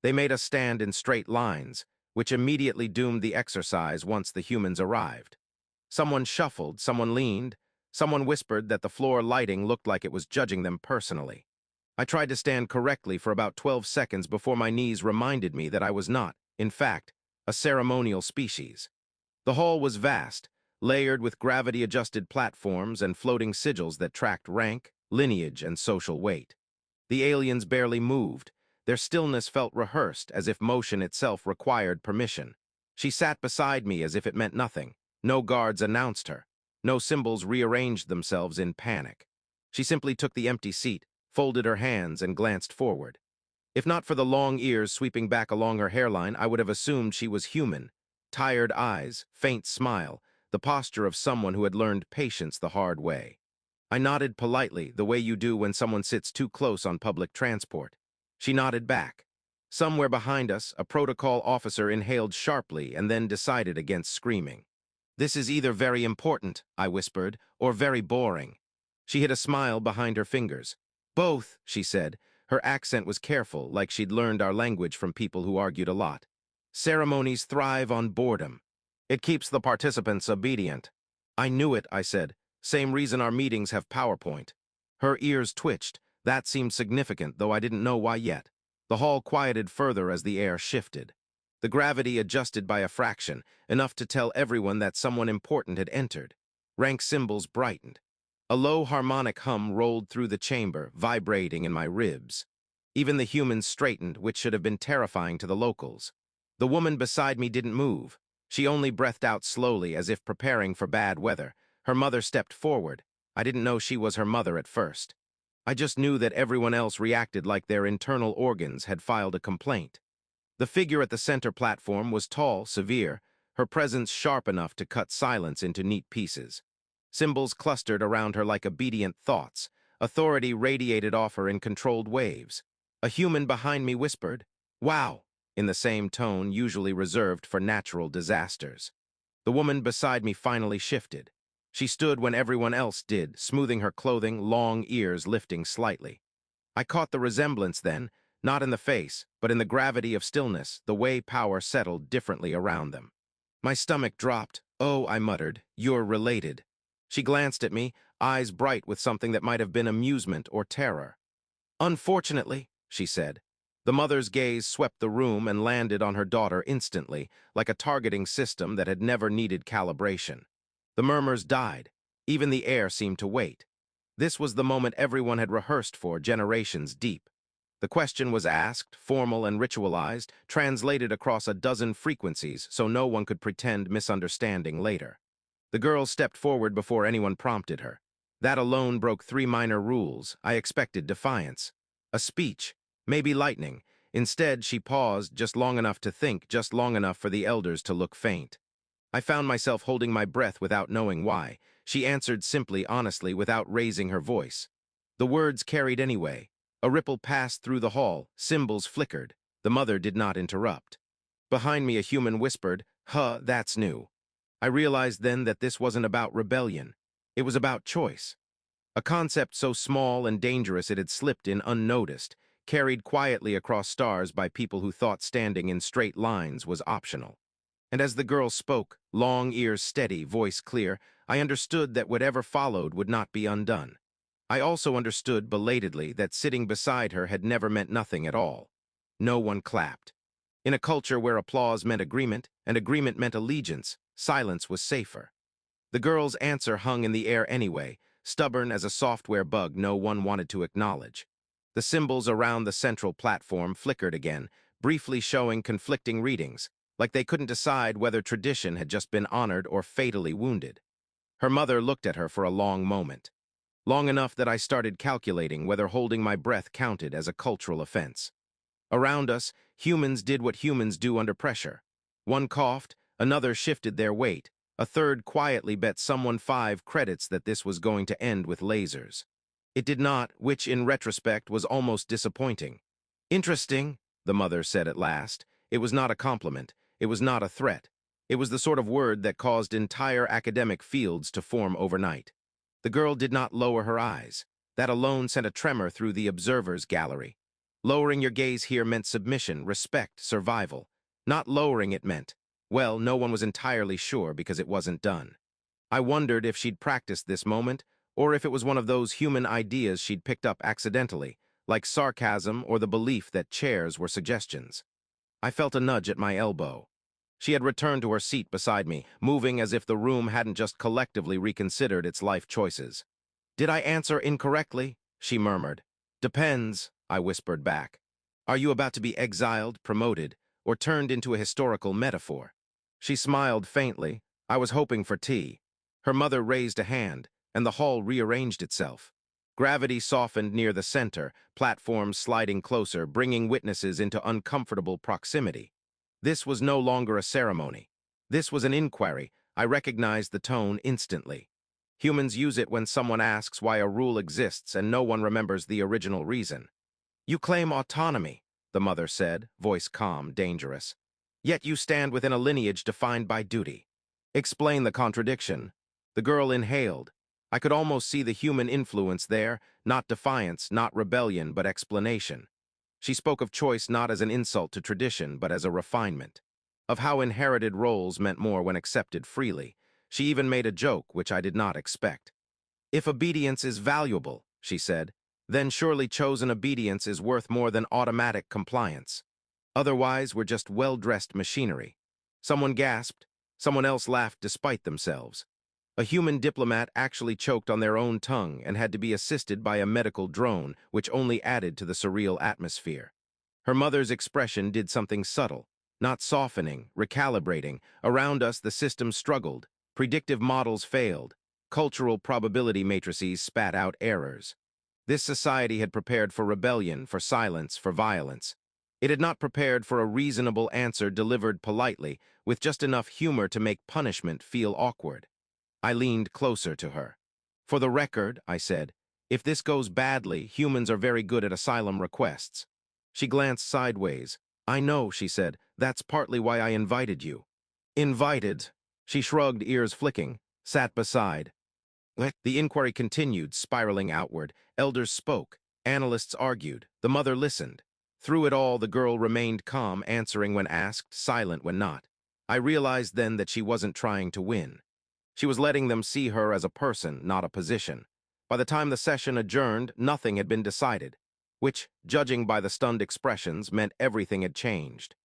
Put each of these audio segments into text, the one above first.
They made us stand in straight lines, which immediately doomed the exercise once the humans arrived. Someone shuffled, someone leaned, someone whispered that the floor lighting looked like it was judging them personally. I tried to stand correctly for about 12 seconds before my knees reminded me that I was not, in fact, a ceremonial species. The hall was vast, layered with gravity-adjusted platforms and floating sigils that tracked rank, lineage, and social weight. The aliens barely moved. Their stillness felt rehearsed, as if motion itself required permission. She sat beside me as if it meant nothing. No guards announced her. No symbols rearranged themselves in panic. She simply took the empty seat, folded her hands, and glanced forward. If not for the long ears sweeping back along her hairline, I would have assumed she was human. Tired eyes, faint smile, the posture of someone who had learned patience the hard way. I nodded politely, the way you do when someone sits too close on public transport. She nodded back. Somewhere behind us, a protocol officer inhaled sharply and then decided against screaming. "This is either very important," I whispered, "or very boring." She hid a smile behind her fingers. "Both," she said. Her accent was careful, like she'd learned our language from people who argued a lot. "Ceremonies thrive on boredom. It keeps the participants obedient." "I knew it," I said. "Same reason our meetings have PowerPoint." Her ears twitched. That seemed significant, though I didn't know why yet. The hall quieted further as the air shifted. The gravity adjusted by a fraction, enough to tell everyone that someone important had entered. Rank symbols brightened. A low harmonic hum rolled through the chamber, vibrating in my ribs. Even the humans straightened, which should have been terrifying to the locals. The woman beside me didn't move. She only breathed out slowly, as if preparing for bad weather. Her mother stepped forward. I didn't know she was her mother at first. I just knew that everyone else reacted like their internal organs had filed a complaint. The figure at the center platform was tall, severe, her presence sharp enough to cut silence into neat pieces. Symbols clustered around her like obedient thoughts. Authority radiated off her in controlled waves. A human behind me whispered, "Wow," in the same tone usually reserved for natural disasters. The woman beside me finally shifted. She stood when everyone else did, smoothing her clothing, long ears lifting slightly. I caught the resemblance then, not in the face, but in the gravity of stillness, the way power settled differently around them. My stomach dropped. "Oh," I muttered, "you're related." She glanced at me, eyes bright with something that might have been amusement or terror. "Unfortunately," she said. The mother's gaze swept the room and landed on her daughter instantly, like a targeting system that had never needed calibration. The murmurs died. Even the air seemed to wait. This was the moment everyone had rehearsed for generations deep. The question was asked, formal and ritualized, translated across a dozen frequencies so no one could pretend misunderstanding later. The girl stepped forward before anyone prompted her. That alone broke 3 minor rules. I expected defiance. A speech, maybe lightning. Instead, she paused just long enough to think, just long enough for the elders to look faint. I found myself holding my breath without knowing why. She answered simply, honestly, without raising her voice. The words carried anyway. A ripple passed through the hall. Symbols flickered. The mother did not interrupt. Behind me, a human whispered, "Huh, that's new." I realized then that this wasn't about rebellion. It was about choice. A concept so small and dangerous it had slipped in unnoticed, carried quietly across stars by people who thought standing in straight lines was optional. And as the girl spoke, long ears steady, voice clear, I understood that whatever followed would not be undone. I also understood belatedly that sitting beside her had never meant nothing at all. No one clapped. In a culture where applause meant agreement, and agreement meant allegiance, silence was safer. The girl's answer hung in the air anyway, stubborn as a software bug no one wanted to acknowledge. The symbols around the central platform flickered again, briefly showing conflicting readings, like they couldn't decide whether tradition had just been honored or fatally wounded. Her mother looked at her for a long moment. Long enough that I started calculating whether holding my breath counted as a cultural offense. Around us, humans did what humans do under pressure. One coughed, another shifted their weight, a third quietly bet someone 5 credits that this was going to end with lasers. It did not, which in retrospect was almost disappointing. "Interesting," the mother said at last. It was not a compliment. It was not a threat. It was the sort of word that caused entire academic fields to form overnight. The girl did not lower her eyes. That alone sent a tremor through the observers' gallery. Lowering your gaze here meant submission, respect, survival. Not lowering it meant, well, no one was entirely sure because it wasn't done. I wondered if she'd practiced this moment, or if it was one of those human ideas she'd picked up accidentally, like sarcasm or the belief that chairs were suggestions. I felt a nudge at my elbow. She had returned to her seat beside me, moving as if the room hadn't just collectively reconsidered its life choices. "Did I answer incorrectly?" she murmured. "Depends," I whispered back. "Are you about to be exiled, promoted, or turned into a historical metaphor?" She smiled faintly. I was hoping for tea. Her mother raised a hand, and the hall rearranged itself. Gravity softened near the center, platforms sliding closer, bringing witnesses into uncomfortable proximity. This was no longer a ceremony. This was an inquiry. I recognized the tone instantly. Humans use it when someone asks why a rule exists and no one remembers the original reason. "You claim autonomy," the mother said, voice calm, dangerous. "Yet you stand within a lineage defined by duty. Explain the contradiction." The girl inhaled. I could almost see the human influence there, not defiance, not rebellion, but explanation. She spoke of choice not as an insult to tradition, but as a refinement. Of how inherited roles meant more when accepted freely. She even made a joke, which I did not expect. "If obedience is valuable," she said, "then surely chosen obedience is worth more than automatic compliance. Otherwise, we're just well-dressed machinery." Someone gasped. Someone else laughed despite themselves. A human diplomat actually choked on their own tongue and had to be assisted by a medical drone, which only added to the surreal atmosphere. Her mother's expression did something subtle, not softening, recalibrating. Around us, the system struggled. Predictive models failed. Cultural probability matrices spat out errors. This society had prepared for rebellion, for silence, for violence. It had not prepared for a reasonable answer delivered politely, with just enough humor to make punishment feel awkward. I leaned closer to her. "For the record," I said, "if this goes badly, humans are very good at asylum requests." She glanced sideways. "I know," she said. "That's partly why I invited you." "Invited?" She shrugged, ears flicking, sat beside. The inquiry continued, spiraling outward. Elders spoke. Analysts argued. The mother listened. Through it all, the girl remained calm, answering when asked, silent when not. I realized then that she wasn't trying to win. She was letting them see her as a person, not a position. By the time the session adjourned, nothing had been decided, which, judging by the stunned expressions, meant everything had changed.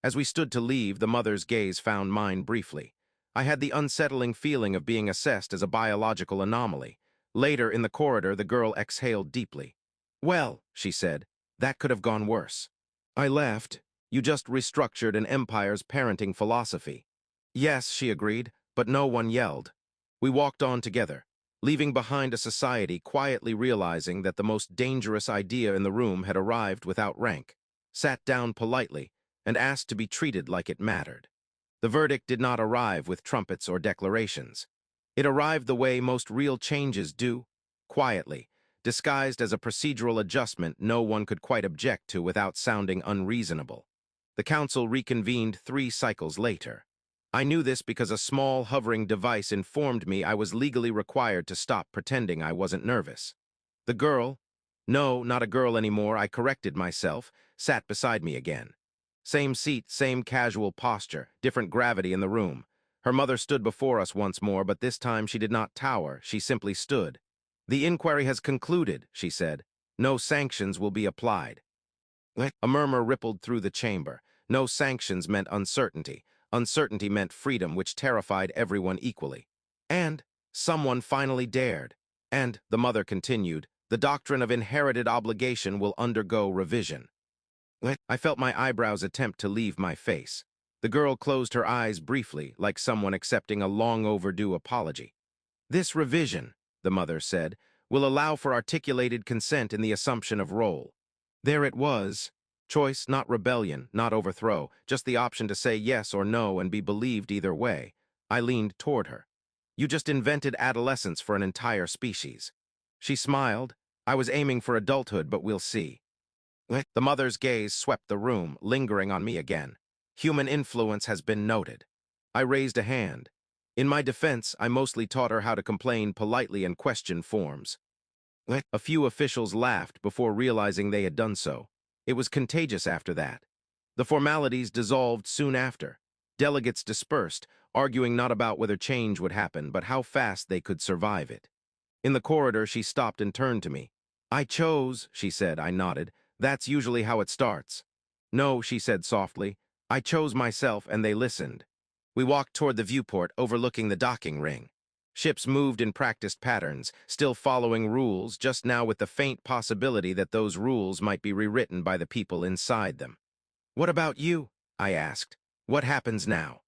As we stood to leave, the mother's gaze found mine briefly. I had the unsettling feeling of being assessed as a biological anomaly. Later, in the corridor, the girl exhaled deeply. "Well," she said, "that could have gone worse." I laughed. "You just restructured an empire's parenting philosophy." "Yes," she agreed, but no one yelled. We walked on together, leaving behind a society quietly realizing that the most dangerous idea in the room had arrived without rank, sat down politely, and asked to be treated like it mattered. The verdict did not arrive with trumpets or declarations. It arrived the way most real changes do, quietly, disguised as a procedural adjustment no one could quite object to without sounding unreasonable. The council reconvened 3 cycles later. I knew this because a small, hovering device informed me I was legally required to stop pretending I wasn't nervous. The girl, no, not a girl anymore, I corrected myself, sat beside me again. Same seat, same casual posture, different gravity in the room. Her mother stood before us once more, but this time she did not tower, she simply stood. "The inquiry has concluded," she said. "No sanctions will be applied." A murmur rippled through the chamber. No sanctions meant uncertainty. Uncertainty meant freedom, which terrified everyone equally. And someone finally dared. And, the mother continued, the doctrine of inherited obligation will undergo revision. I felt my eyebrows attempt to leave my face. The girl closed her eyes briefly, like someone accepting a long-overdue apology. "This revision," the mother said, "will allow for articulated consent in the assumption of role." There it was. Choice, not rebellion, not overthrow, just the option to say yes or no and be believed either way. I leaned toward her. "You just invented adolescence for an entire species." She smiled. "I was aiming for adulthood, but we'll see." The mother's gaze swept the room, lingering on me again. "Human influence has been noted." I raised a hand. In my defense, I mostly taught her how to complain politely and question forms. A few officials laughed before realizing they had done so. It was contagious after that. The formalities dissolved soon after. Delegates dispersed, arguing not about whether change would happen, but how fast they could survive it. In the corridor, she stopped and turned to me. "I chose," she said. I nodded. "That's usually how it starts." "No," she said softly. "I chose myself, and they listened." We walked toward the viewport, overlooking the docking ring. Ships moved in practiced patterns, still following rules, just now with the faint possibility that those rules might be rewritten by the people inside them. "What about you?" I asked. "What happens now?"